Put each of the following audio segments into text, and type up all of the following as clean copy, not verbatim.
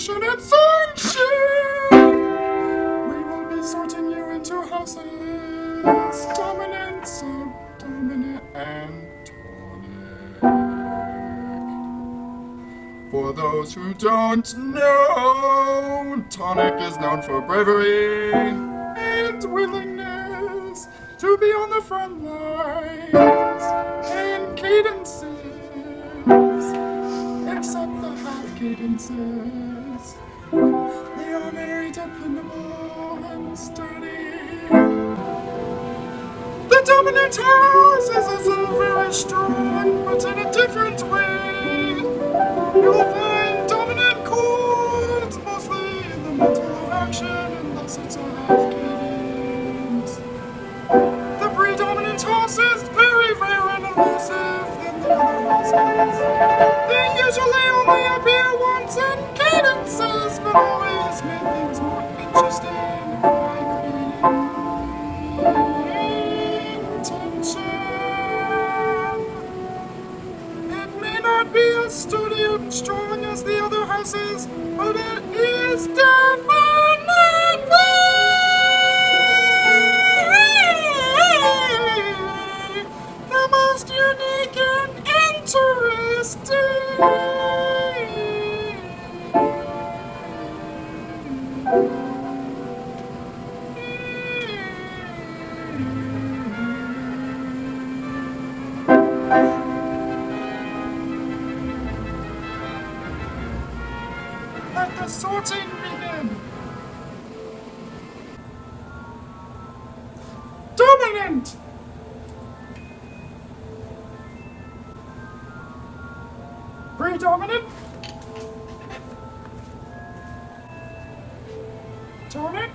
domination and sonship. We will be sorting you into houses: dominant, subdominant, and tonic. For those who don't know, tonic is known for bravery and willingness to be on the front lines, and cadences, except the half cadences. They are very dependable and sturdy. The dominant house is also very strong, but in a different way. You will find dominant chords mostly in the middle of action, unless it's a half cadence. The predominant house is very rare and elusive than the other houses. They usually only appear once in cadences, but always make things more interesting by creating tension. It may not be as sturdy and strong as the other houses, but it is definitely the most unique and interesting. Let the sorting begin. Dominant! Predominant? Tonic?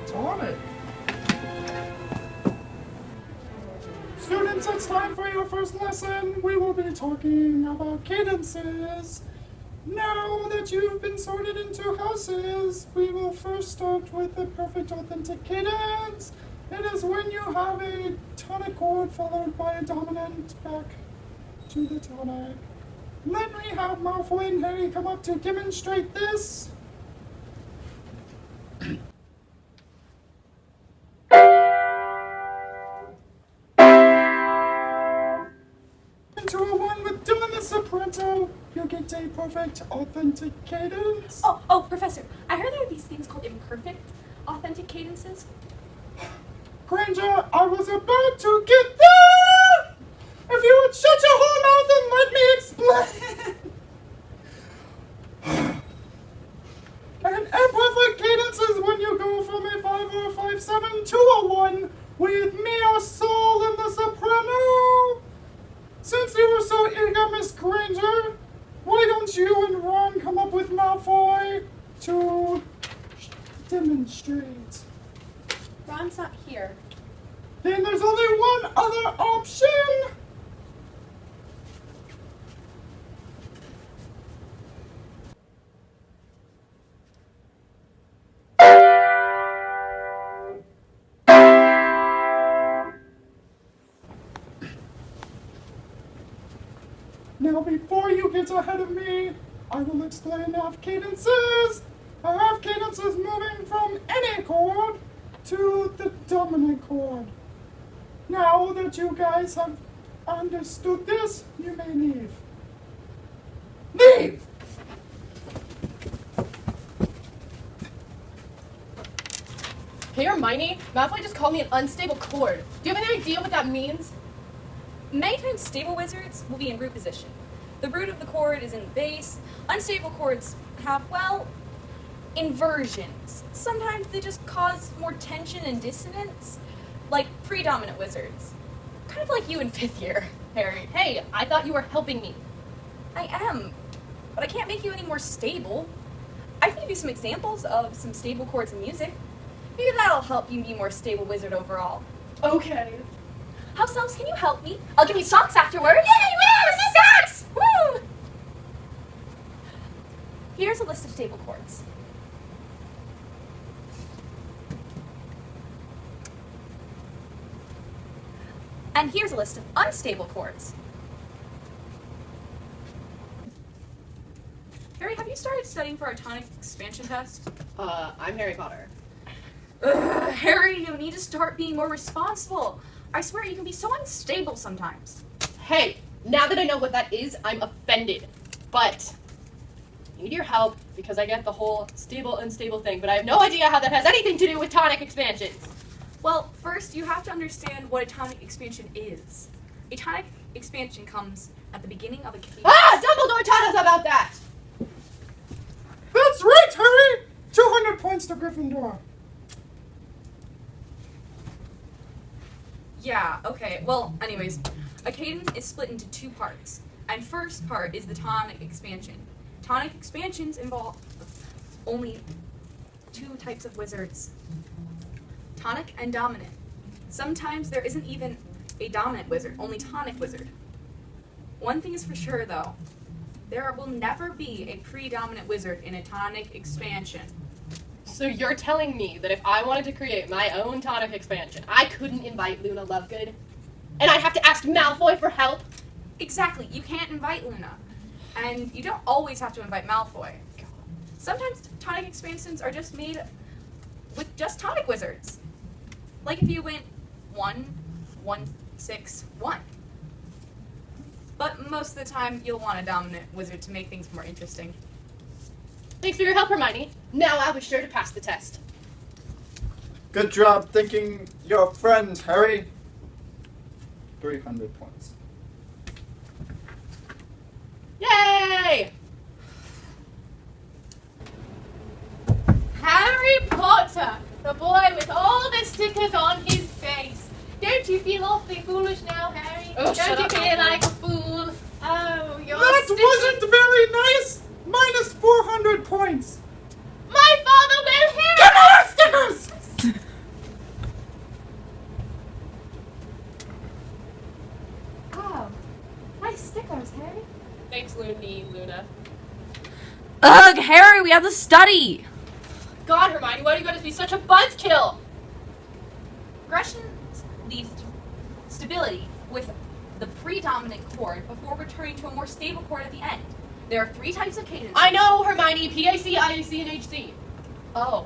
Tonic. Students, it's time for your first lesson. We will be talking about cadences. Now that you've been sorted into houses, we will first start with the perfect authentic cadence. It is when you have a tonic chord followed by a dominant back to the tonic. Let me have Malfoy and Harry come up to demonstrate this. Into a one with doing the soprano, you get a perfect authentic cadence. Oh, Professor, I heard there are these things called imperfect authentic cadences. Granger, I was about to get there! If you would shut your whole mouth and let me explain! An imperfect cadence is when you go from a 5 or a 5/7 to a 1 with Mia Soul in the soprano. Since you were so eager, Miss Granger, why don't you and Ron come up with Malfoy to demonstrate? Ron's not here. Then there's only one other option. Now, before you get ahead of me, I will explain half cadences. A half cadence is moving from any chord to the dominant chord. Now that you guys have understood this, you may leave. Leave! Hey Hermione, Malfoy just called me an unstable chord. Do you have any idea what that means? Many times stable wizards will be in root position. The root of the chord is in the base. Unstable chords have, well, inversions. Sometimes they just cause more tension and dissonance, like predominant wizards. Kind of like you in 5th year, Harry. Hey, I thought you were helping me. I am, but I can't make you any more stable. I can give you some examples of some stable chords in music. Maybe that'll help you be a more stable wizard overall. Okay. House elves, can you help me? I'll give you socks afterwards. Yay, woo, socks! Woo! Here's a list of stable chords. And here's a list of unstable chords. Harry, have you started studying for our tonic expansion test? I'm Harry Potter. Ugh, Harry, you need to start being more responsible. I swear you can be so unstable sometimes. Hey, now that I know what that is, I'm offended. But I need your help because I get the whole stable, unstable thing, but I have no idea how that has anything to do with tonic expansions. Well, first you have to understand what a tonic expansion is. A tonic expansion comes at the beginning of a cadence. Ah! Dumbledore taught us about that! That's right, Harry! 200 points to Gryffindor. Yeah, okay. Well, anyways, a cadence is split into two parts. And first part is the tonic expansion. Tonic expansions involve only two types of wizards. Tonic and dominant. Sometimes there isn't even a dominant wizard, only tonic wizard. One thing is for sure though, there will never be a predominant wizard in a tonic expansion. So you're telling me that if I wanted to create my own tonic expansion, I couldn't invite Luna Lovegood? And I'd have to ask Malfoy for help? Exactly, you can't invite Luna. And you don't always have to invite Malfoy. Sometimes tonic expansions are just made with just tonic wizards. Like if you went 1, 1, 6, 1. But most of the time, you'll want a dominant wizard to make things more interesting. Thanks for your help, Hermione. Now I'll be sure to pass the test. Good job thinking your friend, Harry. 300 points. Yay! Harry Potter, the boy with all the stickers on his face. Don't you feel awfully foolish now, Harry? Oh, shut Don't you up, feel Malfoy. like a fool? Oh, you're That sticky. wasn't very nice! Minus 400 points! My father will hear Get it! more stickers! Oh, nice stickers, Harry. Thanks, Luna. Ugh, Harry, we have to study! God, Hermione, why do you got to be such a buzzkill? Progression leads to stability with the predominant chord before returning to a more stable chord at the end. There are three types of cadences. I know, Hermione. PAC, IAC, and HC. Oh,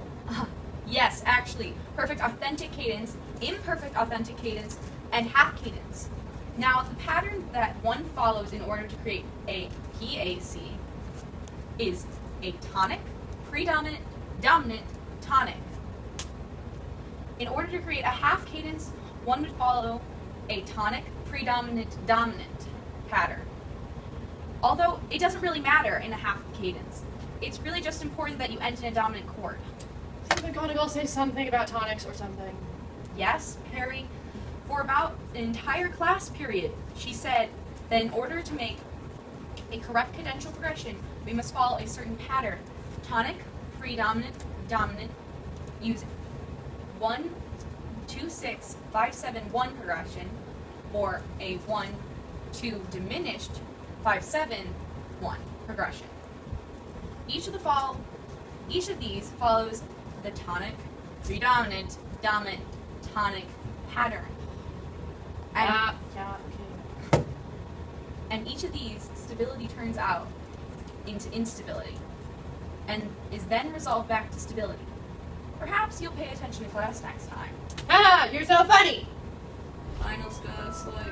yes, actually. Perfect authentic cadence, imperfect authentic cadence, and half cadence. Now, the pattern that one follows in order to create a PAC is a tonic, predominant, dominant, tonic. In order to create a half cadence, one would follow a tonic, predominant, dominant pattern. Although it doesn't really matter in a half cadence. It's really just important that you end in a dominant chord. Did McGonagall say something about tonics or something? Yes, Harry, for about an entire class period, she said that in order to make a correct cadential progression, we must follow a certain pattern. Tonic, predominant, dominant, use 1, 2, 6, 5, 7, 1 progression, or a 1, 2 diminished, 5, 7, 1 progression. Each of these follows the tonic, predominant, dominant, tonic pattern. And, Okay. and each of these, stability turns out into instability, and is then resolved back to stability. Perhaps you'll pay attention to class next time. Ah, you're so funny. Finals goes like